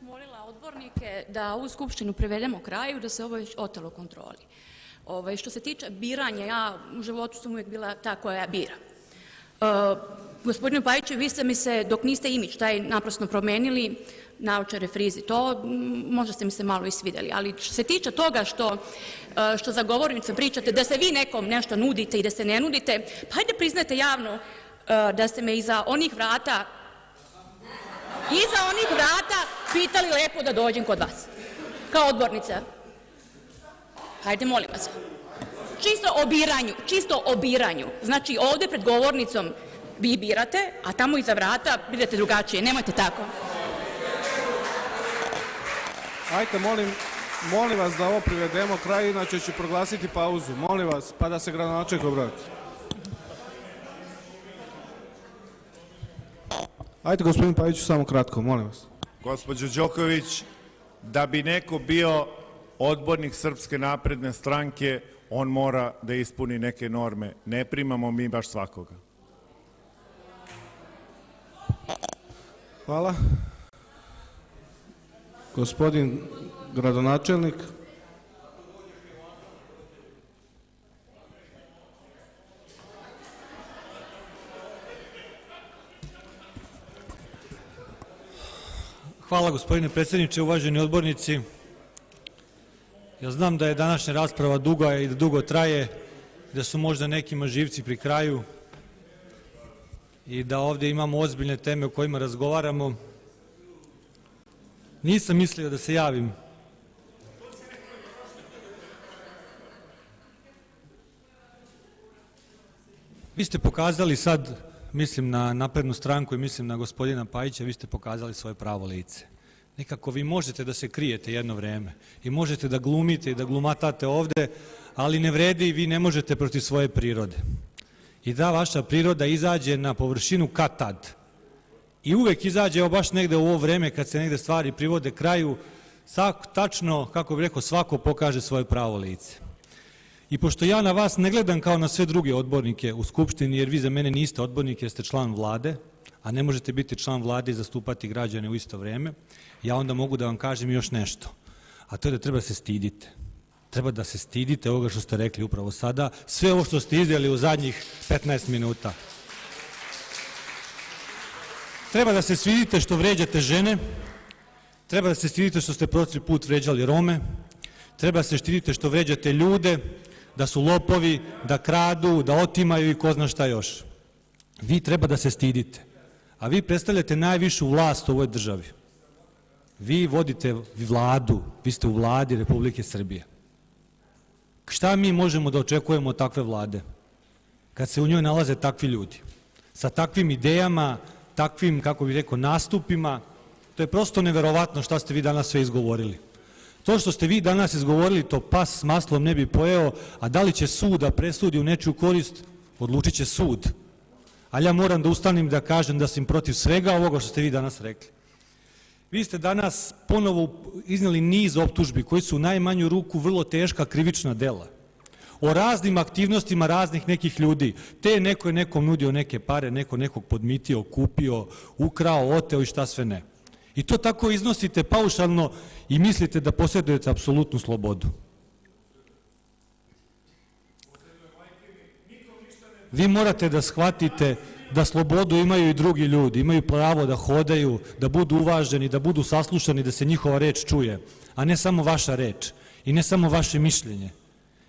molila odbornike da ovu skupštinu privedemo kraju, da se ovo već otelo kontroli. Što se tiče biranja, ja u životu sam uvijek bila ta koja bira. Gospodine Pajiću, vi ste mi se, dok niste imidž taj naprosto promenili, naočare, frizi, to možda ste mi se malo i svidjeli, ali što se tiče toga što za govornicom pričate, da se vi nekom nešto nudite i da se ne nudite, pa hajde priznajte javno da ste me iza onih vrata pitali lepo da dođem kod vas, kao odbornica. Hajde, molim vas. Čisto o biranju. Znači, ovde pred govornicom vi birate, a tamo iza vrata birate drugačije. Nemojte tako. Ajte, molim vas da ovo privedemo kraju, inače ću proglasiti pauzu. Molim vas, pa da se gradonačelnik obrati. Ajde, gospodin Pajiću, samo kratko, molim vas. Gospođo Đoković, da bi neko bio odbornik Srpske napredne stranke, on mora da ispuni neke norme. Ne primamo mi baš svakoga. Hvala. Gospodin gradonačelnik. Hvala, gospodine predsjedniče, uvaženi odbornici. Ja znam da je današnja rasprava duga i da dugo traje, da su možda nekima živci pri kraju i da ovdje imamo ozbiljne teme o kojima razgovaramo. Nisam mislio da se javim. Vi ste pokazali sad, mislim na naprednu stranku i mislim na gospodina Pajića, vi ste pokazali svoje pravo lice. Nekako vi možete da se krijete jedno vreme i možete da glumite i da glumatate ovde, ali ne vredi i vi ne možete protiv svoje prirode. I da vaša priroda izađe na površinu kad tad. I uvek izađe, evo baš negde u ovo vreme kad se negde stvari privode kraju, tačno, kako bih rekao, svako pokaže svoje pravo lice. I pošto ja na vas ne gledam kao na sve druge odbornike u Skupštini, jer vi za mene niste odbornik, jer ste član vlade, a ne možete biti član vlade i zastupati građane u isto vreme, ja onda mogu da vam kažem još nešto, a to je da treba da se stidite. Treba da se stidite ovoga što ste rekli upravo sada, sve ovo što ste izdjeli u zadnjih 15 minuta. Treba da se stidite što vređate žene, treba da se stidite što ste prošli put vređali Rome, treba da se stidite što vređate ljude, da su lopovi, da kradu, da otimaju i ko zna šta još. Vi treba da se stidite, a vi predstavljate najvišu vlast u ovoj državi. Vi vodite vladu, vi ste u vladi Republike Srbije. Šta mi možemo da očekujemo od takve vlade, kad se u njoj nalaze takvi ljudi, sa takvim idejama, takvim, kako bih rekao, nastupima? To je prosto neverovatno šta ste vi danas sve izgovorili. To što ste vi danas izgovorili, to pas s maslom ne bi pojeo, a da li će sud da presudi u nečiju korist, odlučit će sud. Ali ja moram da ustanem da kažem da sam protiv svega ovoga što ste vi danas rekli. Vi ste danas ponovo iznijeli niz optužbi koji su u najmanju ruku vrlo teška krivična dela. O raznim aktivnostima raznih nekih ljudi. Te neko je nekom nudio neke pare, neko nekog podmitio, kupio, ukrao, oteo i šta sve ne. I to tako iznosite paušalno i mislite da posjedujete apsolutnu slobodu. Vi morate da shvatite da slobodu imaju i drugi ljudi, imaju pravo da hodaju, da budu uvaženi, da budu saslušani, da se njihova reč čuje, a ne samo vaša reč i ne samo vaše mišljenje.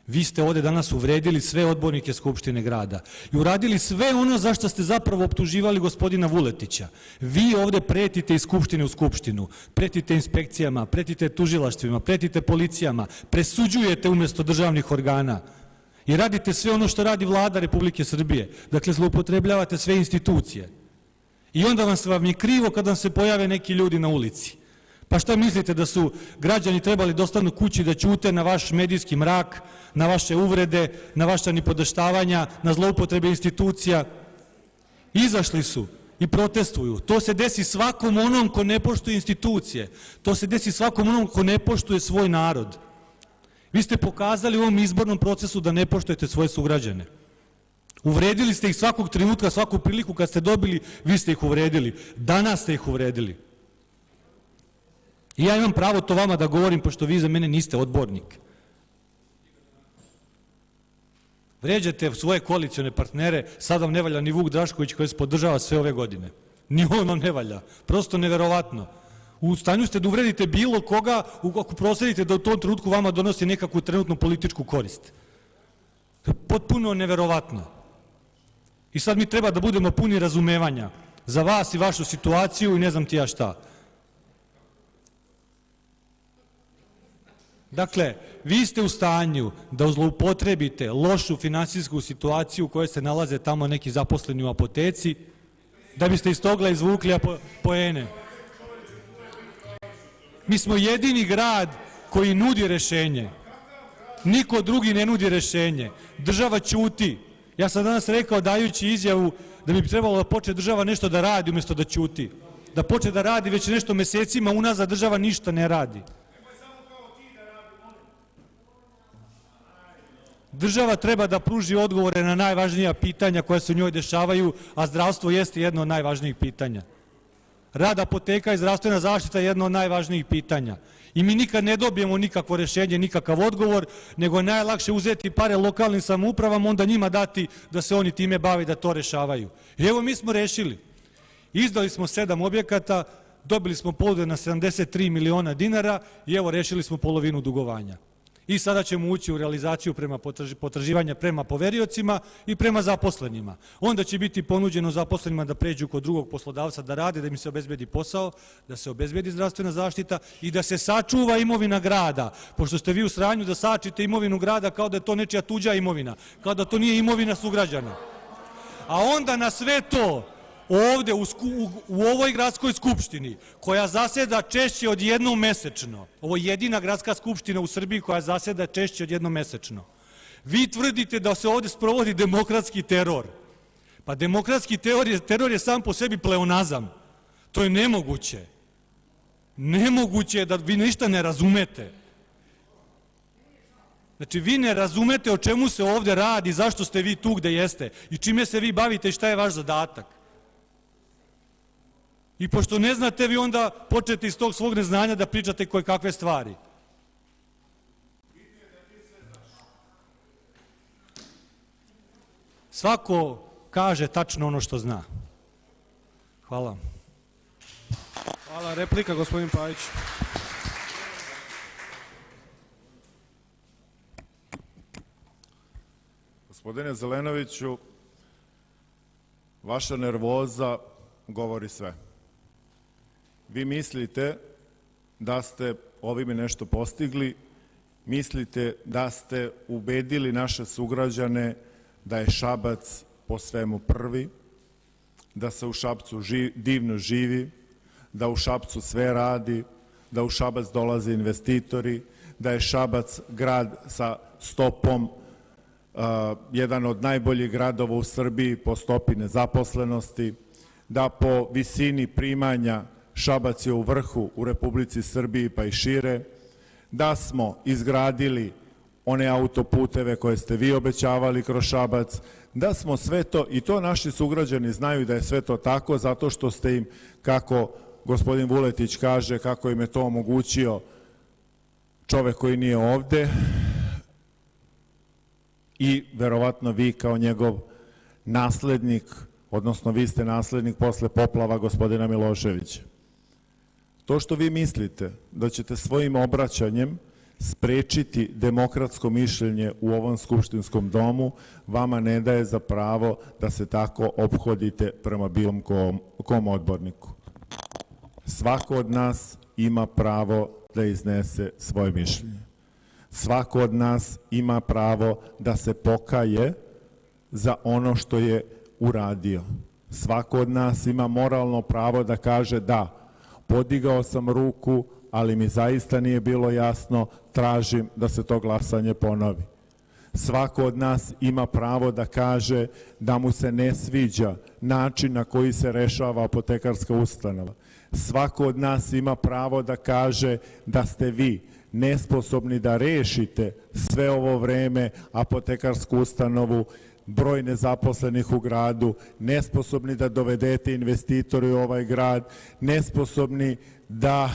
Vi ste ovde danas uvredili sve odbornike Skupštine grada i uradili sve ono za što ste zapravo optuživali gospodina Vuletića. Vi ovde pretite iz Skupštine u Skupštinu, pretite inspekcijama, pretite tužilaštvima, pretite policijama, presuđujete umesto državnih organa i radite sve ono što radi vlada Republike Srbije. Dakle, zloupotrebljavate sve institucije. I onda vam je krivo kad vam se pojave neki ljudi na ulici. Pa šta mislite, da su građani trebali da ostanu kući, da ćute na vaš medijski mrak, na vaše uvrede, na vaša nipodaštavanja, na zloupotrebe institucija? Izašli su i protestuju. To se desi svakom onom ko ne poštuje institucije. To se desi svakom onom ko ne poštuje svoj narod. Vi ste pokazali u ovom izbornom procesu da ne poštujete svoje sugrađane. Uvredili ste ih svakog trenutka, svaku priliku kad ste dobili, vi ste ih uvredili. Danas ste ih uvredili. I ja imam pravo to vama da govorim, pošto vi za mene niste odbornik. Vređate svoje koalicione partnere, sad vam ne valja ni Vuk Drašković koji se podržava sve ove godine. Ni on vam ne valja. Prosto neverovatno. U stanju ste da uvredite bilo koga ako prosledite da u tom trenutku vama donosi nekakvu trenutnu političku korist. To je potpuno neverovatno. I sad mi treba da budemo puni razumevanja za vas i vašu situaciju i ne znam ti ja šta. Dakle, vi ste u stanju da zloupotrebite lošu finansijsku situaciju u kojoj se nalaze tamo neki zaposleni u apoteci, da biste iz toga izvukli poene. Mi smo jedini grad koji nudi rešenje. Niko drugi ne nudi rešenje. Država ćuti. Ja sam danas rekao, dajući izjavu, da bi trebalo da počne država nešto da radi umjesto da ćuti. Da počne da radi već nešto mesecima unazad, država ništa ne radi. Država treba da pruži odgovore na najvažnija pitanja koja se u njoj dešavaju, a zdravstvo jeste jedno od najvažnijih pitanja. Rad apoteka i zdravstvena zaštita je jedno od najvažnijih pitanja. I mi nikad ne dobijemo nikakvo rešenje, nikakav odgovor, nego je najlakše uzeti pare lokalnim samoupravama, onda njima dati da se oni time bave, da to rešavaju. I evo mi smo rešili. Izdali smo 7 objekata, dobili smo ponude na 73 miliona dinara i evo rešili smo polovinu dugovanja. I sada ćemo ući u realizaciju prema potraživanja prema poveriocima i prema zaposlenima. Onda će biti ponuđeno zaposlenima da pređu kod drugog poslodavca da rade, da im se obezbedi posao, da se obezbedi zdravstvena zaštita i da se sačuva imovina grada, pošto ste vi u stanju da sačite imovinu grada kao da je to nečija tuđa imovina, kao da to nije imovina sugrađana. A onda na sve to ovde u ovoj gradskoj skupštini, koja zaseda češće od jednom mesečno, ovo je jedina gradska skupština u Srbiji koja zaseda češće od jednom mesečno, vi tvrdite da se ovde sprovodi demokratski teror. Pa demokratski teror je sam po sebi pleonazam. To je nemoguće. Nemoguće je da vi ništa ne razumete. Znači, vi ne razumete o čemu se ovde radi, zašto ste vi tu gde jeste i čime se vi bavite i šta je vaš zadatak. I pošto ne znate, vi onda počnete iz tog svog neznanja da pričate koje kakve stvari. Svako kaže tačno ono što zna. Hvala. Hvala. Replika, gospodin Pajić. Gospodine Zelenoviću, vaša nervoza govori sve. Vi mislite da ste ovime nešto postigli, mislite da ste ubedili naše sugrađane da je Šabac po svemu prvi, da se u Šapcu divno živi, da u Šapcu sve radi, da u Šabac dolaze investitori, da je Šabac grad sa stopom jedan od najboljih gradova u Srbiji po stopi nezaposlenosti, da po visini primanja Šabac je u vrhu u Republici Srbiji pa i šire, da smo izgradili one autoputeve koje ste vi obećavali kroz Šabac, da smo sve to, i to naši sugrađani znaju da je sve to tako, zato što ste im, kako gospodin Vuletić kaže, kako im je to omogućio čovek koji nije ovde i verovatno vi kao njegov naslednik, odnosno vi ste naslednik posle poplava gospodina Miloševića. To što vi mislite da ćete svojim obraćanjem sprečiti demokratsko mišljenje u ovom skupštinskom domu, vama ne daje za pravo da se tako ophodite prema bilo kom odborniku. Svako od nas ima pravo da iznese svoje mišljenje. Svako od nas ima pravo da se pokaje za ono što je uradio. Svako od nas ima moralno pravo da kaže da, podigao sam ruku, ali mi zaista nije bilo jasno, tražim da se to glasanje ponovi. Svako od nas ima pravo da kaže da mu se ne sviđa način na koji se rešava apotekarska ustanova. Svako od nas ima pravo da kaže da ste vi nesposobni da rešite sve ovo vreme apotekarsku ustanovu, broj nezaposlenih u gradu, nesposobni da dovedete investitore u ovaj grad, nesposobni da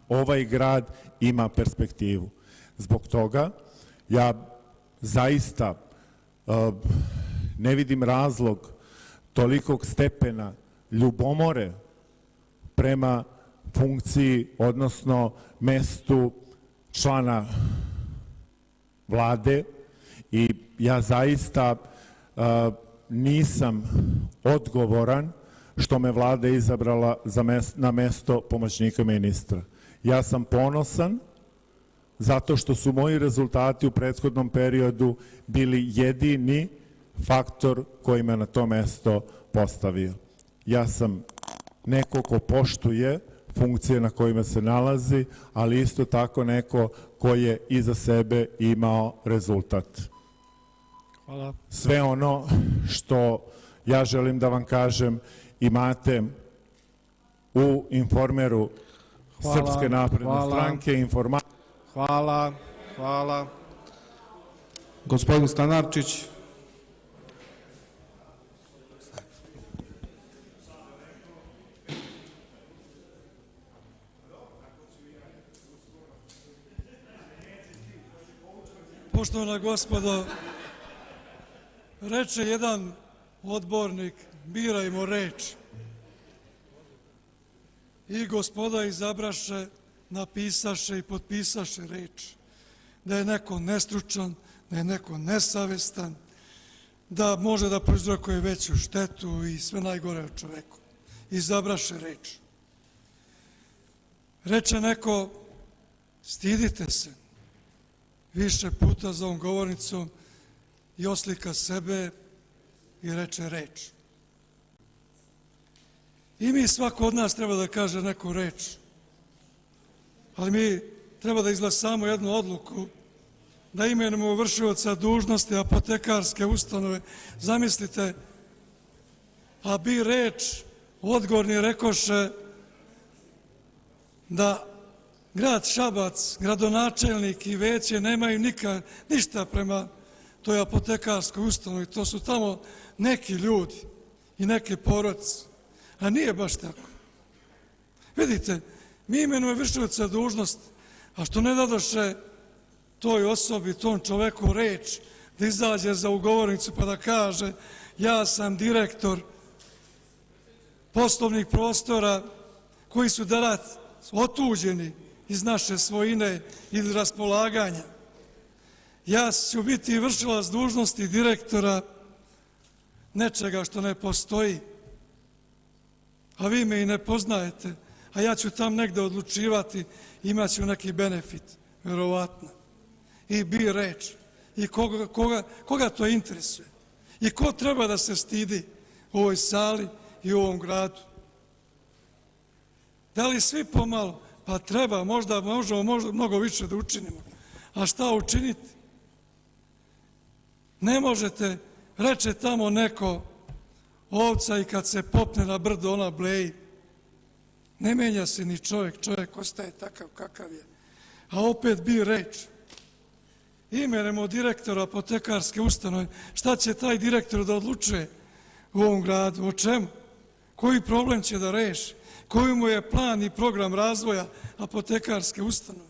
ovaj grad ima perspektivu. Zbog toga ja zaista ne vidim razlog tolikog stepena ljubomore prema funkciji, odnosno mestu člana vlade i ja zaista nisam odgovoran što me vlada izabrala na mesto pomoćnika ministra. Ja sam ponosan zato što su moji rezultati u prethodnom periodu bili jedini faktor koji me na to mesto postavio. Ja sam neko ko poštuje funkcije na kojima se nalazi, ali isto tako neko ko je iza sebe imao rezultat. Hvala. Sve ono što ja želim da vam kažem imate u Informeru Srpske napredne stranke. Hvala. Gospodin Stanarčić. Poštovana gospodo, reče jedan odbornik, birajmo reč. I gospoda izabraše, napisaše i potpisaše reč. Da je neko nestručan, da je neko nesavestan, da može da prouzrokuje veću štetu i sve najgore od čoveku. Izabraše reč. Reče neko, stidite se. Više puta za ovom govornicom i oslika sebe i reče reč. I mi svako od nas treba da kaže neku reč. Ali mi treba da izglasamo jednu odluku da imenujemo vršioca dužnosti apotekarske ustanove. Zamislite, a bi reč odgovorni rekoše da grad Šabac, gradonačelnik i veće nemaju ništa prema toj apotekarskoj ustanovi. To su tamo neki ljudi i neke porodice. A nije baš tako. Vidite, mi imenujemo vršioca dužnost, a što ne dadoše toj osobi, tom čoveku reč, da izađe za ugovornicu pa da kaže ja sam direktor poslovnih prostora koji su danas otuđeni iz naše svojine ili raspolaganja. Ja ću biti vršilac dužnosti direktora nečega što ne postoji, a vi me i ne poznajete, a ja ću tam negde odlučivati, imat ću neki benefit, verovatno. I bi reč. I koga to interesuje? I ko treba da se stidi u ovoj sali i u ovom gradu? Da li svi pomalo? Pa treba, možda možemo mnogo više da učinimo. A šta učiniti? Ne možete, reče tamo neko, ovca i kad se popne na brdo ona bleji. Ne menja se ni čovjek, čovjek ostaje takav kakav je. A opet bi reč. Imenujemo direktora apotekarske ustanove. Šta će taj direktor da odlučuje u ovom gradu? O čemu? Koji problem će da reši? Koji mu je plan i program razvoja apotekarske ustanove?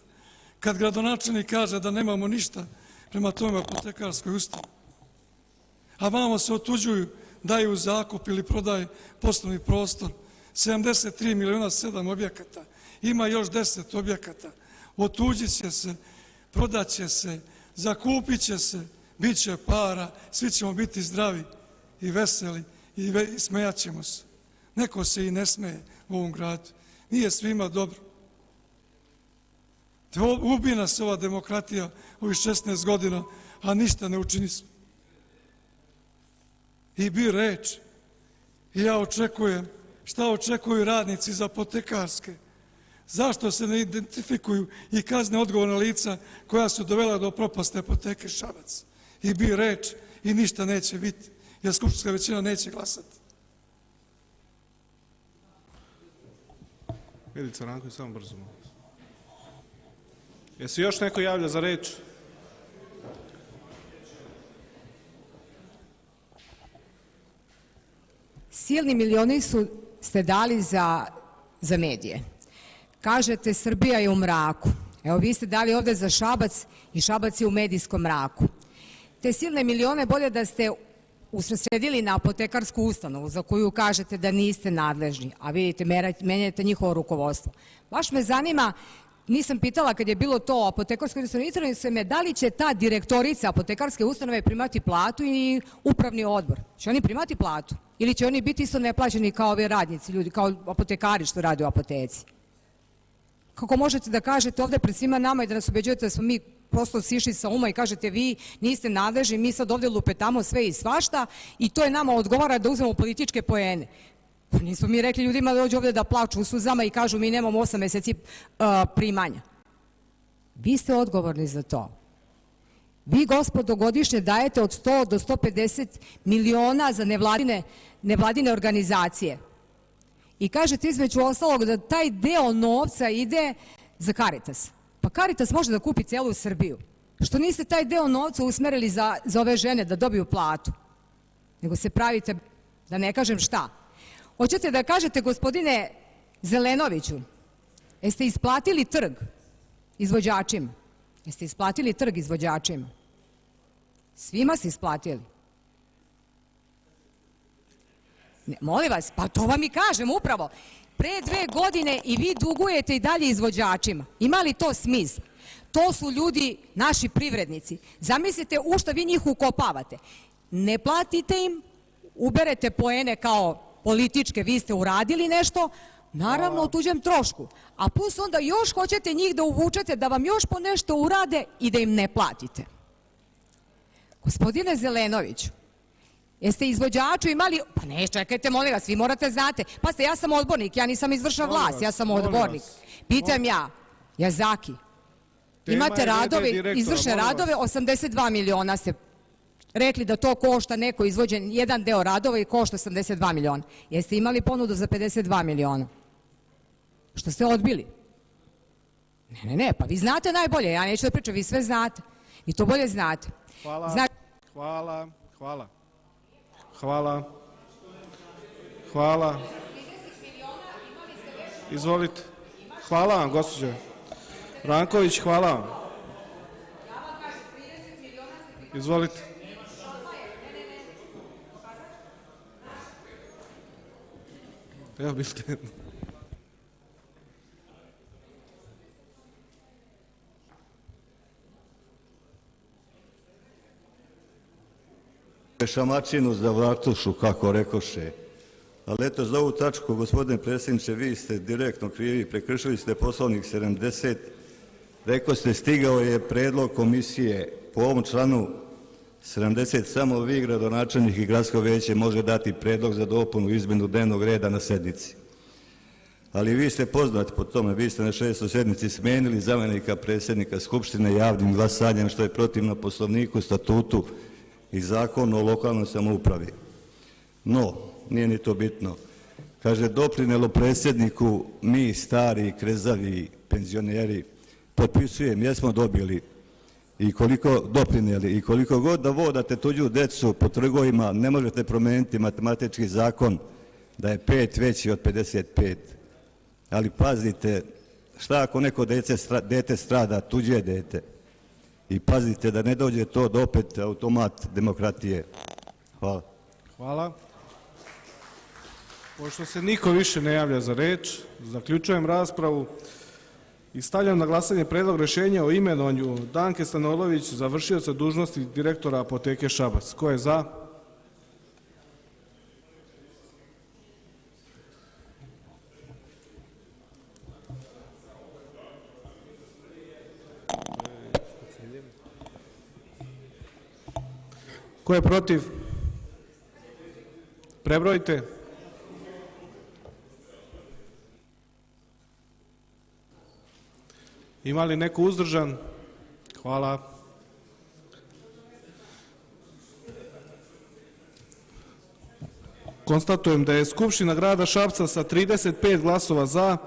Kad gradonačelnik kaže da nemamo ništa prema tome apotekarskoj ustanovi. A vamo se otuđuju, daju u zakup ili prodaje poslovni prostor. 73 miliona 7 objekata. Ima još 10 objekata. Otuđit će se, prodat će se, zakupit će se, bit će para, svi ćemo biti zdravi i veseli i smejat ćemo se. Neko se i ne smeje u ovom gradu. Nije svima dobro. Ubi nas ova demokratija ovih 16 godina, a ništa ne učini smo. I bi reč. I ja očekujem, šta očekuju radnici za apotekarske? Zašto se ne identifikuju i kazne odgovorna lica koja su dovela do propasti apoteke Šabac? I bi reč i ništa neće biti, jer skupštinska većina neće glasati. Milica Ranković, samo brzo. Jesi još neko javlja za reč? silni milioni ste dali za medije. Kažete Srbija je u mraku. Evo vi ste dali ovde za Šabac i Šabac je u medijskom mraku. Te silne milione bolje da ste usredsredili na apotekarsku ustanovu za koju kažete da niste nadležni, a vidite, menjate njihovo rukovodstvo. Baš me zanima, nisam pitala kad je bilo to apotekarsko ustanove, interesuje me da li će ta direktorica apotekarske ustanove primati platu i upravni odbor. Će oni primati platu? Ili će oni biti isto neplaćeni kao ovi radnici, ljudi, kao apotekari što rade u apoteci? Kako možete da kažete ovde pred svima nama i da nas ubeđujete da smo mi prosto sišli sa uma i kažete vi niste nadležni, mi sad ovde lupetamo sve i svašta i to je nama odgovara da uzmemo političke poene. Pa nismo mi rekli ljudima da dođu ovde da plaču u suzama i kažu mi nemamo 8 meseci primanja. Vi ste odgovorni za to. Vi, gospodo, godišnje dajete od 100 do 150 miliona za nevladine organizacije. I kažete između ostalog da taj deo novca ide za Caritas. Pa Caritas može da kupi celu Srbiju. Što niste taj deo novca usmerili za ove žene da dobiju platu? Nego se pravite, da ne kažem šta. Hoćete da kažete, gospodine Zelenoviću, jeste isplatili trg izvođačima? Jeste isplatili trg izvođačima? Svima se isplatili. Ne, molim vas, pa to vam i kažem upravo. Pre 2 godine i vi dugujete i dalje izvođačima. Ima li to smisla? To su ljudi, naši privrednici. Zamislite u što vi njih ukopavate. Ne platite im, uberete poene kao političke, vi ste uradili nešto, naravno u tuđem trošku. A plus onda još hoćete njih da uvučete, da vam još po nešto urade i da im ne platite. Gospodine Zelenoviću, jeste izvođaču imali, pa ne, čekajte, molim vas, vi morate znate, pa ste, ja sam odbornik, ja nisam izvršna vlast, ja sam odbornik. Pitam ja, Jazaki, imate radove, izvršne radove, 82 miliona ste rekli da to košta neko izvođen, jedan deo radova i košta 82 miliona. Jeste imali ponudu za 52 miliona? Što ste odbili? Ne, pa vi znate najbolje, ja neću da pričam, vi sve znate. Vi to bolje znate. Hvala. Izvolite. Hvala vam, gospođo Ranković, hvala vam. Izvolite. Evo biste. Šamačinu za vratušu, kako rekoše. Ali eto, za ovu tačku, gospodine predsjedniče, vi ste direktno krivi, prekršili ste Poslovnik 70. Rekli ste, stigao je predlog komisije po ovom članu 70. Samo vi, gradonačelnik i gradsko veće, može dati predlog za dopunu izmenu dnevnog reda na sednici. Ali vi ste poznati po tome, vi ste na 6. sednici smenili zamenika predsjednika Skupštine javnim glasanjem, što je protivno Poslovniku, statutu i Zakonu o lokalnoj samoupravi. No, nije ni to bitno. Kaže, doprinelo predsjedniku mi, stari, krezavi, penzioneri, potpisujem, jesmo dobili i koliko doprineli i koliko god da vodate tuđu decu po trgovima, ne možete promeniti matematički zakon da je 5 veći od 55. Ali pazite, šta ako neko dete strada, tuđe dete? I pazite da ne dođe to do opet automat demokratije. Hvala. Hvala. Pošto se niko više ne javlja za reč, zaključujem raspravu i stavljam na glasanje predlog rešenja o imenovanju Danke Stanolović za vršioca dužnosti direktora apoteke Šabac. Ko je za? Ko je protiv? Prebrojite. Ima li neko uzdržan? Hvala. Konstatujem da je Skupština grada Šapca sa 35 glasova za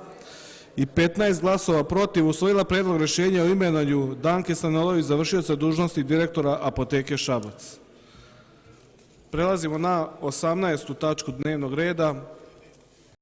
i 15 glasova protiv usvojila predlog rešenja o imenovanju Danke Stanolović za vršioca dužnosti direktora apoteke Šabac. Prelazimo na 18. tačku dnevnog reda.